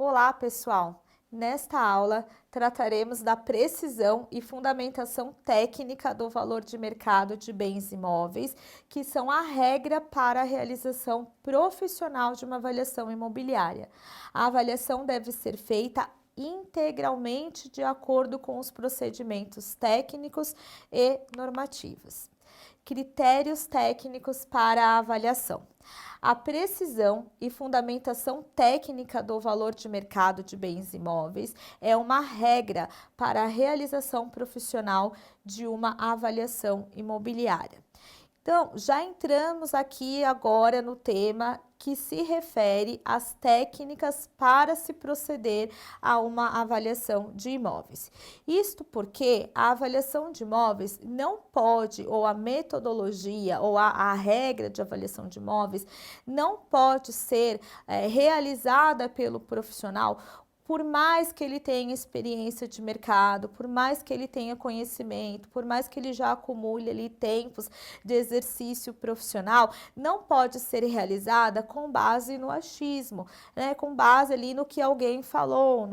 Olá, pessoal! Nesta aula, trataremos da precisão e fundamentação técnica do valor de mercado de bens imóveis, que são a regra para a realização profissional de uma avaliação imobiliária. A avaliação deve ser feita integralmente de acordo com os procedimentos técnicos e normativos. Critérios técnicos para a avaliação. A precisão e fundamentação técnica do valor de mercado de bens imóveis é uma regra para a realização profissional de uma avaliação imobiliária. Então, já entramos aqui agora no tema que se refere às técnicas para se proceder a uma avaliação de imóveis. Isto porque a avaliação de imóveis não pode, ou a metodologia, ou a regra de avaliação de imóveis, não pode ser realizada pelo profissional por mais que ele tenha experiência de mercado, por mais que ele tenha conhecimento, por mais que ele já acumule ali tempos de exercício profissional, não pode ser realizada com base no achismo, né? Com base ali no que alguém falou,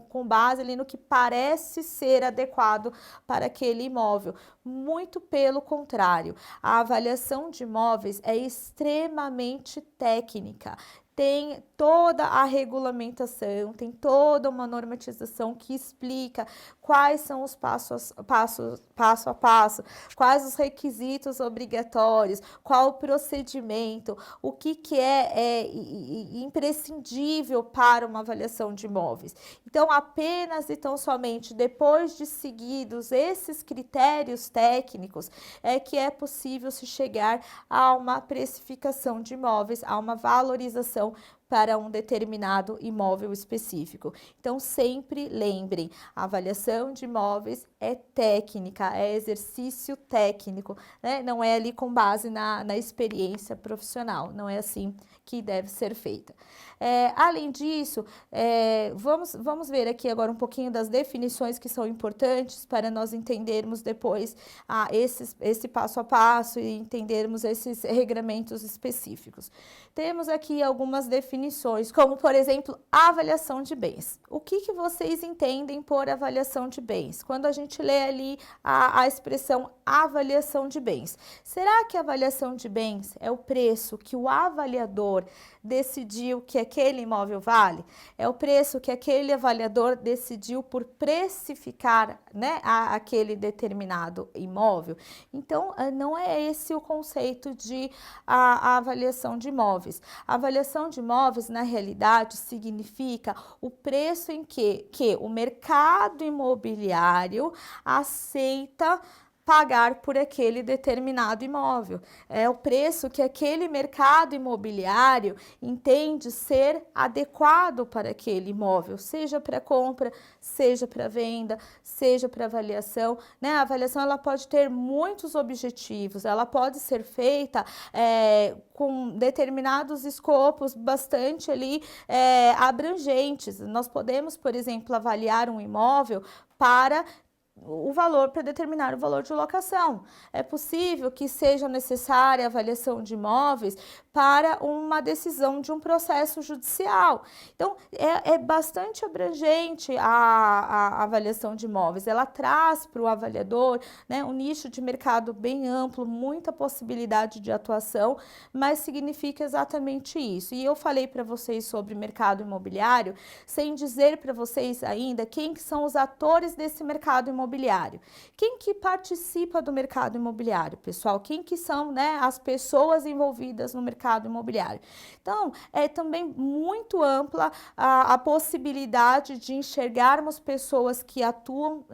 com base ali no que parece ser adequado para aquele imóvel. Muito pelo contrário, a avaliação de imóveis é extremamente técnica. Tem toda a regulamentação, tem toda uma normatização que explica quais são os passo a passo, quais os requisitos obrigatórios, qual o procedimento, o que é imprescindível para uma avaliação de imóveis. Então, apenas e tão somente depois de seguidos esses critérios técnicos é que é possível se chegar a uma precificação de imóveis, a uma valorização para um determinado imóvel específico. Então, sempre lembrem, a avaliação de imóveis é técnica, é exercício técnico, né? Não é ali com base na experiência profissional, não é assim que deve ser feita. Além disso, vamos ver aqui agora um pouquinho das definições que são importantes para nós entendermos depois esse passo a passo e entendermos esses regramentos específicos. Temos aqui algumas definições, como, por exemplo, avaliação de bens. O que vocês entendem por avaliação de bens? Quando a gente lê ali a expressão avaliação de bens, será que a avaliação de bens é o preço que o avaliador decidiu que aquele imóvel vale? É o preço que aquele avaliador decidiu por precificar, né, aquele determinado imóvel? Então, não é esse o conceito de a avaliação de imóveis. A avaliação de imóveis, na realidade, significa o preço em que o mercado imobiliário aceita pagar por aquele determinado imóvel. É o preço que aquele mercado imobiliário entende ser adequado para aquele imóvel, seja para compra, seja para venda, seja para avaliação, né? A avaliação ela pode ter muitos objetivos, ela pode ser feita com determinados escopos bastante ali abrangentes. Nós podemos, por exemplo, avaliar um imóvel para determinar o valor de locação. É possível que seja necessária a avaliação de imóveis para uma decisão de um processo judicial. Então, é bastante abrangente a avaliação de imóveis. Ela traz para o avaliador, né, um nicho de mercado bem amplo, muita possibilidade de atuação, mas significa exatamente isso. E eu falei para vocês sobre mercado imobiliário, sem dizer para vocês ainda quem que são os atores desse mercado imobiliário. Quem que participa do mercado imobiliário, pessoal? Quem que são, né, as pessoas envolvidas no mercado imobiliário? Então, é também muito ampla a possibilidade de enxergarmos pessoas que atuam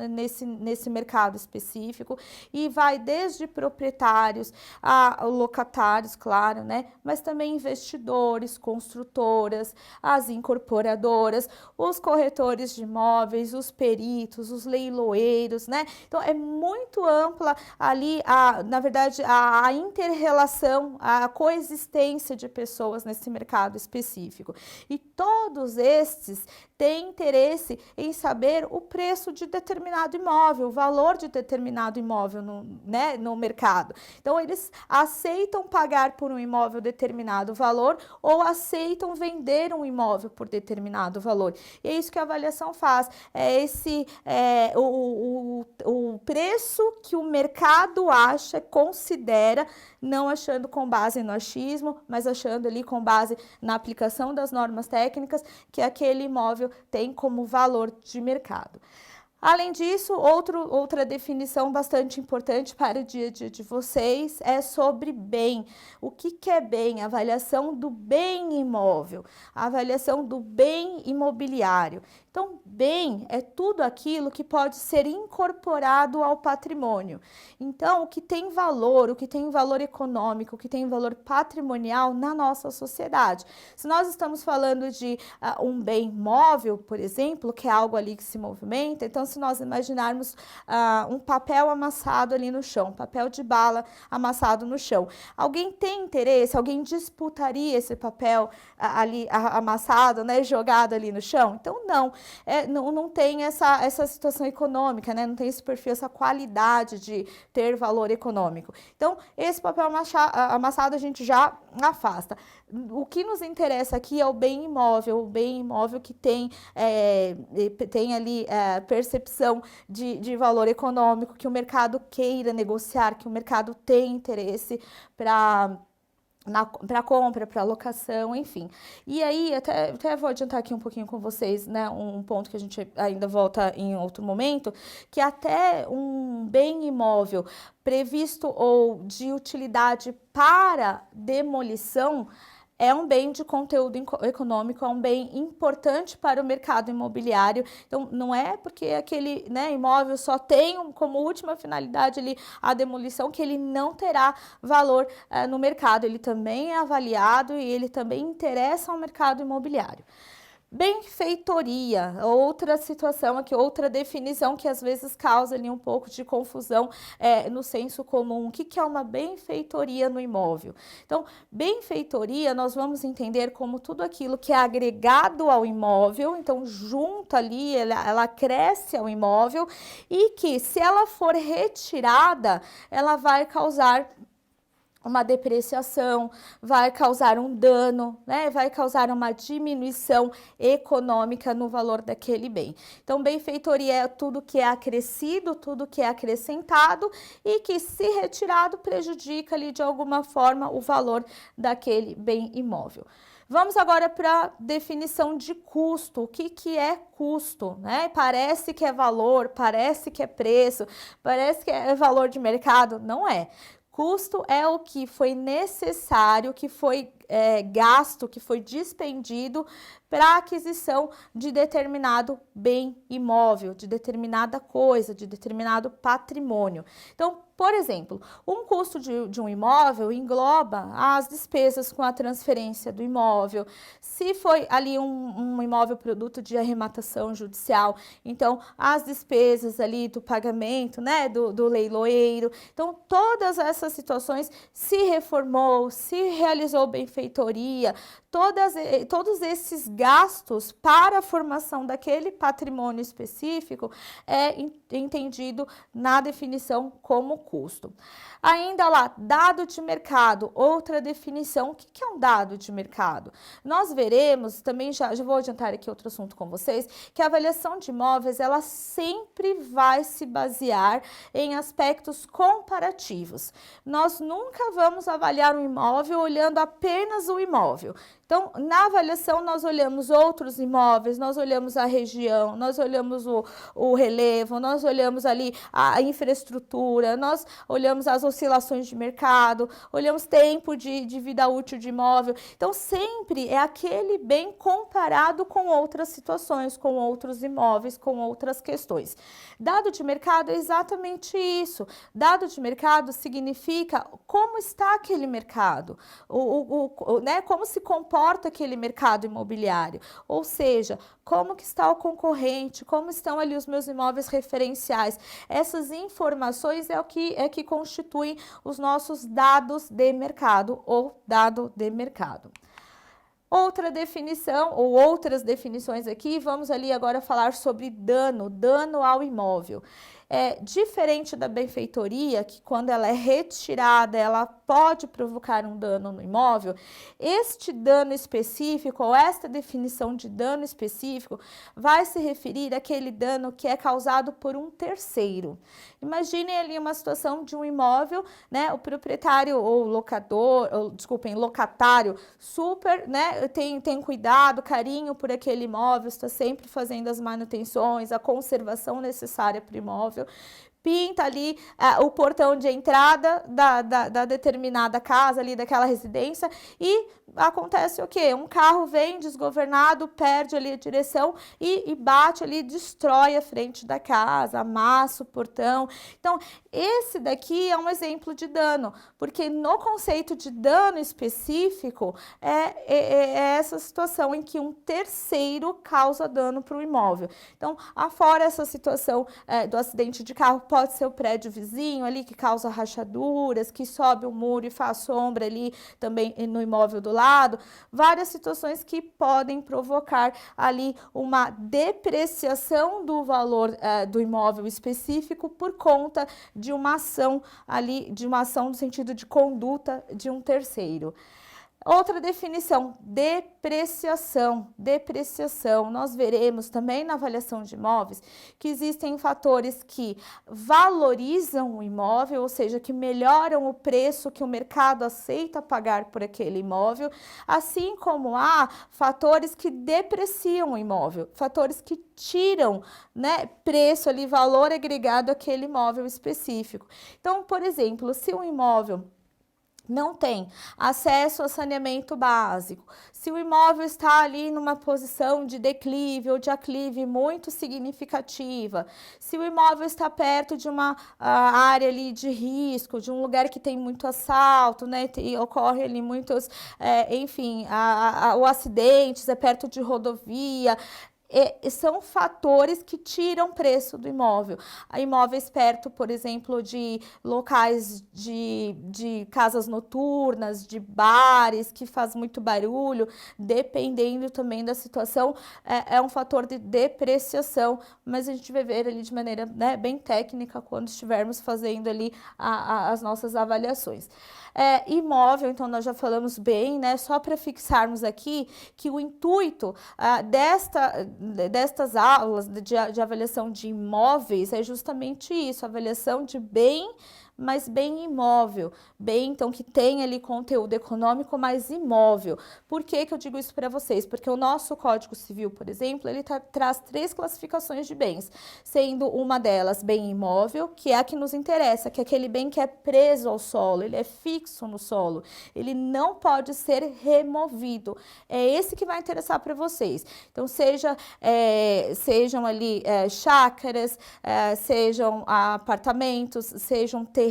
nesse mercado específico e vai desde proprietários a locatários, claro, né? Mas também investidores, construtoras, as incorporadoras, os corretores de imóveis, os peritos, os leiloeiros, né? Então, é muito ampla ali, na verdade, a inter-relação, a coexistência de pessoas nesse mercado específico. E todos estes têm interesse em saber o preço de determinado imóvel, o valor de determinado imóvel no mercado. Então, eles aceitam pagar por um imóvel determinado valor ou aceitam vender um imóvel por determinado valor. E é isso que a avaliação faz, o preço que o mercado acha, considera, não achando com base no achismo, mas achando ali com base na aplicação das normas técnicas que aquele imóvel tem como valor de mercado. Além disso, outra definição bastante importante para o dia a dia de vocês é sobre bem. O que é bem? A avaliação do bem imóvel, a avaliação do bem imobiliário. Então, bem é tudo aquilo que pode ser incorporado ao patrimônio. Então, o que tem valor econômico, o que tem valor patrimonial na nossa sociedade. Se nós estamos falando de um bem móvel, por exemplo, que é algo ali que se movimenta, então se nós imaginarmos um papel amassado ali no chão, papel de bala amassado no chão, alguém tem interesse, alguém disputaria esse papel ali amassado, né, jogado ali no chão? Então, não tem essa situação econômica, né? Não tem esse perfil, essa qualidade de ter valor econômico. Então, esse papel amassado a gente já afasta. O que nos interessa aqui é o bem imóvel que tem ali percepção de valor econômico, que o mercado queira negociar, que o mercado tem interesse para compra, para locação, enfim. E aí, até vou adiantar aqui um pouquinho com vocês, né, um ponto que a gente ainda volta em outro momento, que até um bem imóvel previsto ou de utilidade para demolição é um bem de conteúdo econômico, é um bem importante para o mercado imobiliário. Então, não é porque aquele, né, imóvel só tem como última finalidade ali a demolição que ele não terá valor no mercado. Ele também é avaliado e ele também interessa ao mercado imobiliário. Benfeitoria, outra situação aqui, outra definição que às vezes causa ali um pouco de confusão no senso comum. O que é uma benfeitoria no imóvel? Então, benfeitoria nós vamos entender como tudo aquilo que é agregado ao imóvel, então junto ali, ela cresce ao imóvel e que se ela for retirada, ela vai causar uma depreciação, vai causar um dano, né? Vai causar uma diminuição econômica no valor daquele bem. Então, benfeitoria é tudo que é acrescido, tudo que é acrescentado e que, se retirado, prejudica ali de alguma forma o valor daquele bem imóvel. Vamos agora para a definição de custo. O que é custo, né? Parece que é valor, parece que é preço, parece que é valor de mercado. Não é. Custo é o que foi necessário, que foi gasto, que foi dispendido para a aquisição de determinado bem imóvel, de determinada coisa, de determinado patrimônio. Então, por exemplo, um custo de um imóvel engloba as despesas com a transferência do imóvel, se foi ali um imóvel produto de arrematação judicial, então as despesas ali do pagamento, né, do leiloeiro. Então, todas essas situações, se reformou, se realizou benfeitoria, todos esses gastos para a formação daquele patrimônio específico é entendido na definição como custo. Ainda lá, dado de mercado, outra definição. O que é um dado de mercado? Nós veremos, também já vou adiantar aqui outro assunto com vocês, que a avaliação de imóveis, ela sempre vai se basear em aspectos comparativos. Nós nunca vamos avaliar um imóvel olhando apenas o imóvel. Então, na avaliação, nós olhamos outros imóveis, nós olhamos a região, nós olhamos o relevo, nós olhamos ali a infraestrutura, nós olhamos as oscilações de mercado, olhamos tempo de vida útil de imóvel. Então, sempre é aquele bem comparado com outras situações, com outros imóveis, com outras questões. Dado de mercado é exatamente isso. Dado de mercado significa como está aquele mercado, né, como se comporta aquele mercado imobiliário, ou seja, como que está o concorrente, como estão ali os meus imóveis referenciais. Essas informações é que constituem os nossos dados de mercado ou dado de mercado. Outra definição, ou outras definições aqui, vamos ali agora falar sobre dano ao imóvel. Diferente da benfeitoria, que quando ela é retirada, ela pode provocar um dano no imóvel, este dano específico, ou esta definição de dano específico, vai se referir àquele dano que é causado por um terceiro. Imaginem ali uma situação de um imóvel, né, o proprietário ou locador, ou, desculpem, locatário, super, né, tem cuidado, carinho por aquele imóvel, está sempre fazendo as manutenções, a conservação necessária para o imóvel, pinta ali o portão de entrada da determinada casa ali, daquela residência, e acontece o quê? Um carro vem desgovernado, perde ali a direção e bate ali, destrói a frente da casa, amassa o portão. Então, esse daqui é um exemplo de dano, porque no conceito de dano específico, é essa situação em que um terceiro causa dano para o imóvel. Então, afora essa situação do acidente de carro, pode ser o prédio vizinho ali que causa rachaduras, que sobe o muro e faz sombra ali também no imóvel do lado, várias situações que podem provocar ali uma depreciação do valor do imóvel específico por conta de uma ação ali, de uma ação no sentido de conduta de um terceiro. Outra definição, depreciação. Depreciação, nós veremos também na avaliação de imóveis que existem fatores que valorizam o imóvel, ou seja, que melhoram o preço que o mercado aceita pagar por aquele imóvel, assim como há fatores que depreciam o imóvel, fatores que tiram, né, preço ali, valor agregado àquele imóvel específico. Então, por exemplo, se um imóvel não tem acesso a saneamento básico, se o imóvel está ali numa posição de declive ou de aclive muito significativa, se o imóvel está perto de uma área ali de risco, de um lugar que tem muito assalto, né, e ocorre ali muitos, enfim, o acidentes, é perto de rodovia, são fatores que tiram preço do imóvel. Imóveis perto, por exemplo, de locais de casas noturnas, de bares, que faz muito barulho, dependendo também da situação, é um fator de depreciação, mas a gente vai ver ali de maneira, né, bem técnica quando estivermos fazendo ali as nossas avaliações. Imóvel, então nós já falamos bem, né, só para fixarmos aqui que o intuito destas aulas de avaliação de imóveis é justamente isso, avaliação de bem, mas bem imóvel, bem então que tem ali conteúdo econômico, mas imóvel. Por que que eu digo isso para vocês? Porque o nosso Código Civil, por exemplo, ele traz 3 classificações de bens, sendo uma delas bem imóvel, que é a que nos interessa, que é aquele bem que é preso ao solo, ele é fixo no solo, ele não pode ser removido. É esse que vai interessar para vocês. Então, sejam ali chácaras, sejam apartamentos, sejam terrenos,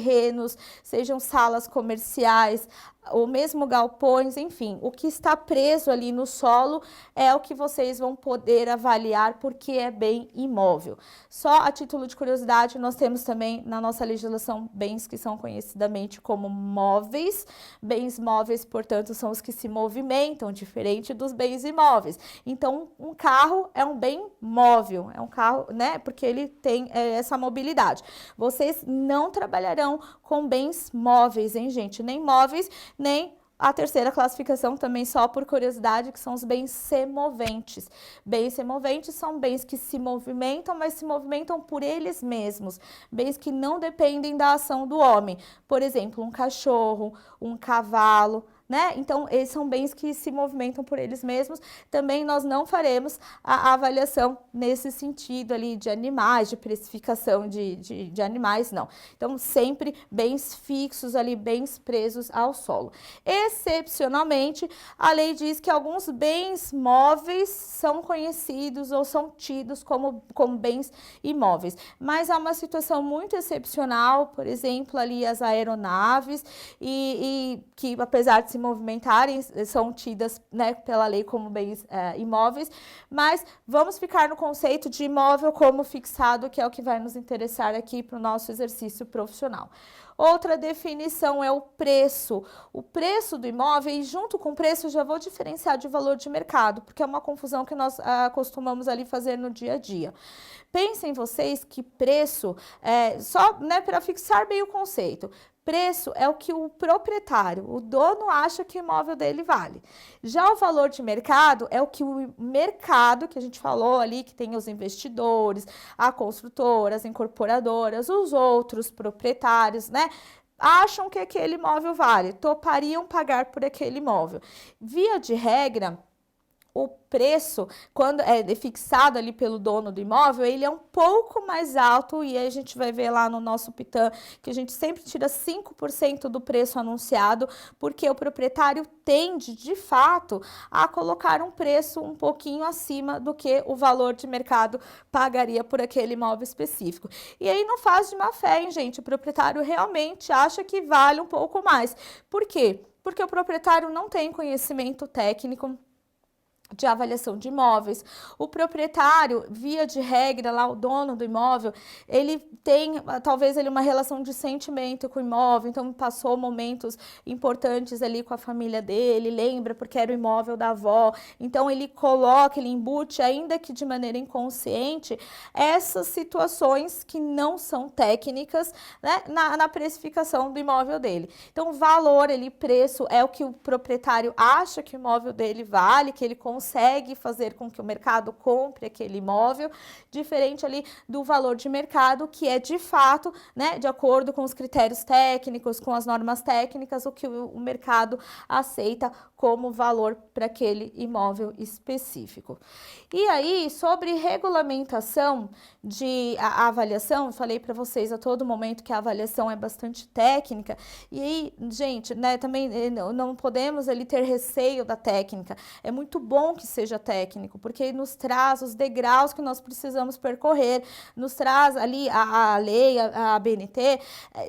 sejam salas comerciais, ou mesmo galpões, enfim, o que está preso ali no solo é o que vocês vão poder avaliar porque é bem imóvel. Só a título de curiosidade, nós temos também na nossa legislação bens que são conhecidamente como móveis. Bens móveis, portanto, são os que se movimentam, diferente dos bens imóveis. Então, um carro é um bem móvel, é um carro, né, porque ele tem essa mobilidade. Vocês não trabalharão com bens móveis, hein, gente? Nem móveis, nem a terceira classificação, também só por curiosidade, que são os bens semoventes. Bens semoventes são bens que se movimentam, mas se movimentam por eles mesmos. Bens que não dependem da ação do homem. Por exemplo, um cachorro, um cavalo, né? Então, esses são bens que se movimentam por eles mesmos. Também nós não faremos a avaliação nesse sentido ali de animais, de precificação de animais, não. Então, sempre bens fixos ali, bens presos ao solo. Excepcionalmente, a lei diz que alguns bens móveis são conhecidos ou são tidos como bens imóveis. Mas há uma situação muito excepcional, por exemplo, ali as aeronaves, e que apesar de se movimentarem são tidas, né, pela lei como bens imóveis, mas vamos ficar no conceito de imóvel como fixado, que é o que vai nos interessar aqui para o nosso exercício profissional. Outra definição é o preço. O preço do imóvel, e junto com o preço eu já vou diferenciar de valor de mercado, porque é uma confusão que nós costumamos ali fazer no dia a dia. Pensem vocês que preço, só, né, para fixar bem o conceito, preço é o que o proprietário, o dono, acha que o imóvel dele vale. Já o valor de mercado é o que o mercado, que a gente falou ali, que tem os investidores, a construtora, as incorporadoras, os outros proprietários, né? Acham que aquele imóvel vale, topariam pagar por aquele imóvel. Via de regra, o preço, quando é fixado ali pelo dono do imóvel, ele é um pouco mais alto, e aí a gente vai ver lá no nosso Pitam que a gente sempre tira 5% do preço anunciado, porque o proprietário tende, de fato, a colocar um preço um pouquinho acima do que o valor de mercado pagaria por aquele imóvel específico. E aí não faz de má fé, hein, gente? O proprietário realmente acha que vale um pouco mais. Por quê? Porque o proprietário não tem conhecimento técnico de avaliação de imóveis. O proprietário, via de regra, lá o dono do imóvel, ele tem talvez ele uma relação de sentimento com o imóvel, então passou momentos importantes ali com a família dele, lembra porque era o imóvel da avó, então ele coloca, ele embute, ainda que de maneira inconsciente, essas situações que não são técnicas, né, na precificação do imóvel dele. Então, valor, preço é o que o proprietário acha que o imóvel dele vale, que ele consegue fazer com que o mercado compre aquele imóvel, diferente ali do valor de mercado, que é de fato, né, de acordo com os critérios técnicos, com as normas técnicas, o que o mercado aceita como valor para aquele imóvel específico. E aí, sobre regulamentação de avaliação, eu falei para vocês a todo momento que a avaliação é bastante técnica, e aí, gente, né, também não podemos ali ter receio da técnica, é muito bom que seja técnico, porque nos traz os degraus que nós precisamos percorrer, nos traz ali a lei, a ABNT,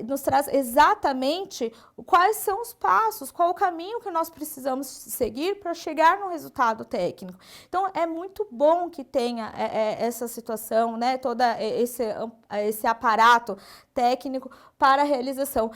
nos traz exatamente quais são os passos, qual o caminho que nós precisamos seguir para chegar no resultado técnico. Então, é muito bom que tenha essa situação, né, todo esse aparato técnico para a realização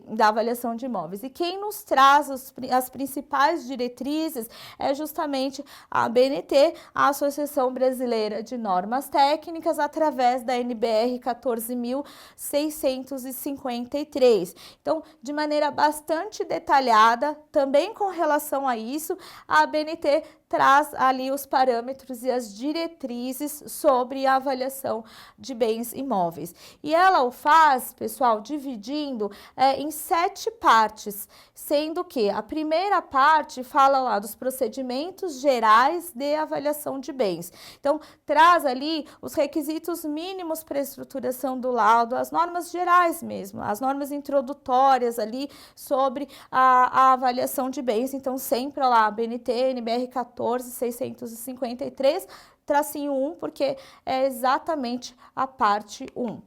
da avaliação de imóveis. E quem nos traz as principais diretrizes é justamente a ABNT, a Associação Brasileira de Normas Técnicas, através da NBR 14.653. Então, de maneira bastante detalhada, também com relação a isso, a ABNT traz ali os parâmetros e as diretrizes sobre a avaliação de bens imóveis. E ela o faz, pessoal, dividindo em 7 partes, sendo que a primeira parte fala lá dos procedimentos gerais de avaliação de bens. Então, traz ali os requisitos mínimos para a estruturação do laudo, as normas gerais mesmo, as normas introdutórias ali sobre a avaliação de bens. Então, sempre lá, BNT, NBR 14.653, tracinho 1, porque é exatamente a parte 1.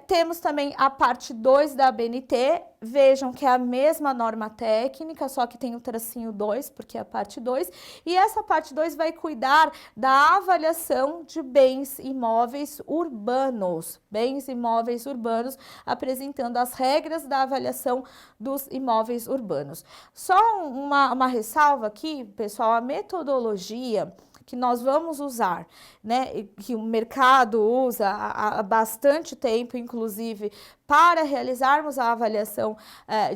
Temos também a parte 2 da ABNT, vejam que é a mesma norma técnica, só que tem o tracinho 2, porque é a parte 2, e essa parte 2 vai cuidar da avaliação de bens imóveis urbanos, apresentando as regras da avaliação dos imóveis urbanos. Só uma ressalva aqui, pessoal, a metodologia que nós vamos usar, né, que o mercado usa há bastante tempo, inclusive, para realizarmos a avaliação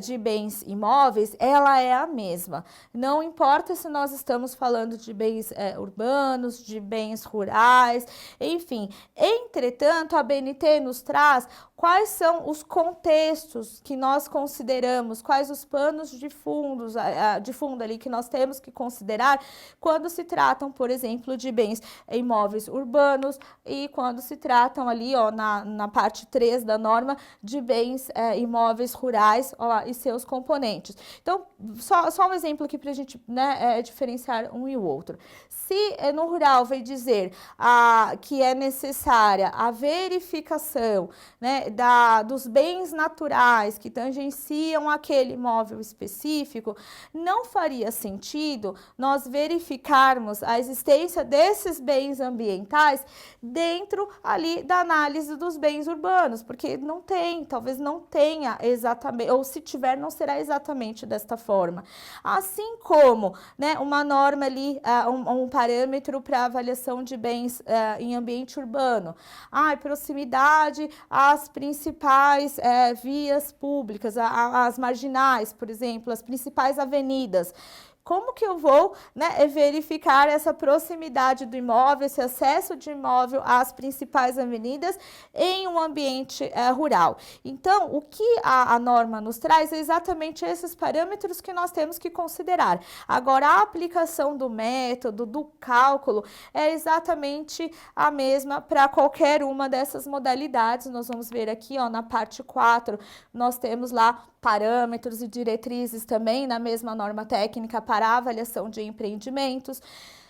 de bens imóveis, ela é a mesma. Não importa se nós estamos falando de bens urbanos, de bens rurais, enfim. Entretanto, a ABNT nos traz quais são os contextos que nós consideramos, quais os panos de fundo ali que nós temos que considerar quando se tratam, por exemplo, de bens imóveis urbanos e quando se tratam ali, ó, na parte 3 da norma, de bens imóveis rurais, ó lá, e seus componentes. Então, só um exemplo aqui para a gente, né, diferenciar um e o outro. Se no rural vai dizer que é necessária a verificação, né, dos bens naturais que tangenciam aquele imóvel específico, não faria sentido nós verificarmos a existência desses bens ambientais dentro ali da análise dos bens urbanos, porque não tem, talvez não tenha exatamente, ou se tiver, não será exatamente desta forma. Assim como, né, uma norma ali, um parâmetro para avaliação de bens em ambiente urbano, proximidade às principais vias públicas, as marginais, por exemplo, as principais avenidas. Como que eu vou, né, verificar essa proximidade do imóvel, esse acesso de imóvel às principais avenidas em um ambiente rural? Então, o que a norma nos traz é exatamente esses parâmetros que nós temos que considerar. Agora, a aplicação do método, do cálculo, é exatamente a mesma para qualquer uma dessas modalidades. Nós vamos ver aqui, ó, na parte 4, nós temos lá parâmetros e diretrizes também na mesma norma técnica para a avaliação de empreendimentos.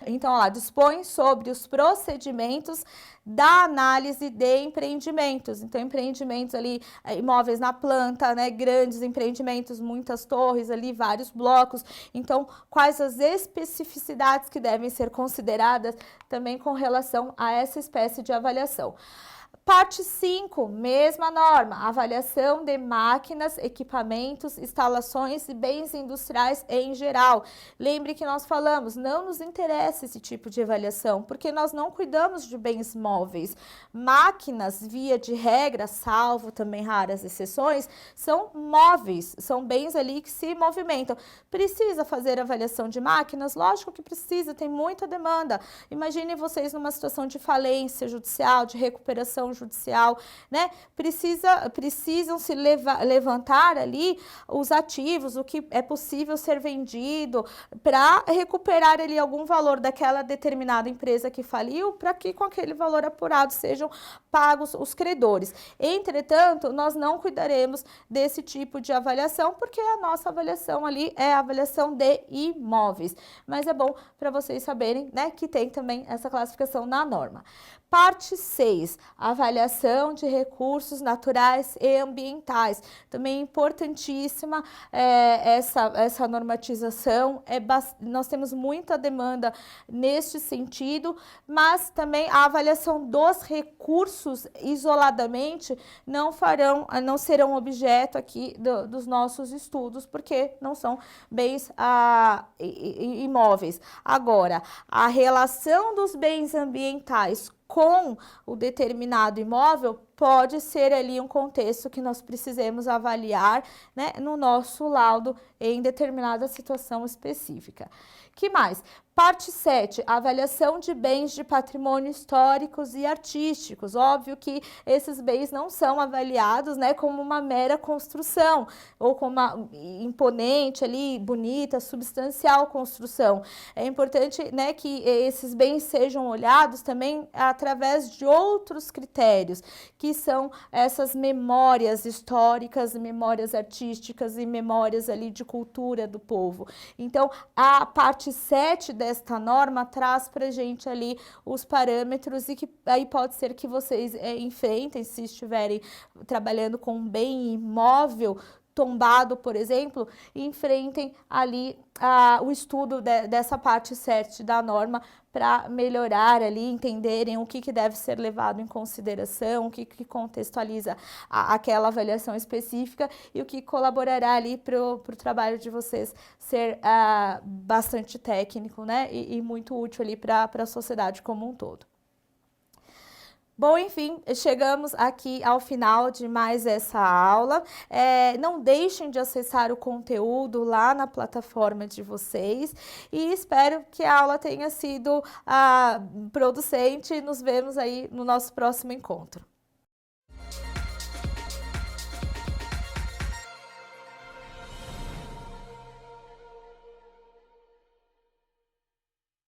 Então, lá, dispõe sobre os procedimentos da análise de empreendimentos. Então, empreendimentos ali, imóveis na planta, né, grandes empreendimentos, muitas torres ali, vários blocos. Então, quais as especificidades que devem ser consideradas também com relação a essa espécie de avaliação. Parte 5, mesma norma, avaliação de máquinas, equipamentos, instalações e bens industriais em geral. Lembre que nós falamos, não nos interessa esse tipo de avaliação, porque nós não cuidamos de bens móveis. Máquinas, via de regra, salvo também raras exceções, são móveis, são bens ali que se movimentam. Precisa fazer avaliação de máquinas? Lógico que precisa, tem muita demanda. Imagine vocês numa situação de falência judicial, de recuperação judicial, né? Precisam se levantar ali os ativos, o que é possível ser vendido para recuperar ali algum valor daquela determinada empresa que faliu, para que com aquele valor apurado sejam pagos os credores. Entretanto, nós não cuidaremos desse tipo de avaliação, porque a nossa avaliação ali é a avaliação de imóveis. Mas é bom para vocês saberem, né, que tem também essa classificação na norma. Parte 6, avaliação de recursos naturais e ambientais. Também importantíssima essa normatização. Nós temos muita demanda neste sentido, mas também a avaliação dos recursos isoladamente não serão objeto aqui dos nossos estudos, porque não são bens imóveis. Agora, a relação dos bens ambientais com o determinado imóvel pode ser ali um contexto que nós precisemos avaliar, né, no nosso laudo em determinada situação específica. Que mais? Parte 7, avaliação de bens de patrimônio históricos e artísticos. Óbvio que esses bens não são avaliados, né, como uma mera construção ou como uma imponente ali, bonita, substancial construção. É importante, né, que esses bens sejam olhados também através de outros critérios, que são essas memórias históricas, memórias artísticas e memórias ali de cultura do povo. Então, a parte 7 desta norma traz para gente ali os parâmetros e que aí pode ser que vocês enfrentem, se estiverem trabalhando com um bem imóvel tombado, por exemplo, enfrentem ali o estudo dessa parte 7 da norma para melhorar ali, entenderem o que deve ser levado em consideração, o que contextualiza aquela avaliação específica e o que colaborará ali para o trabalho de vocês ser bastante técnico, né, e muito útil ali para a sociedade como um todo. Bom, enfim, chegamos aqui ao final de mais essa aula. Não deixem de acessar o conteúdo lá na plataforma de vocês e espero que a aula tenha sido producente e nos vemos aí no nosso próximo encontro.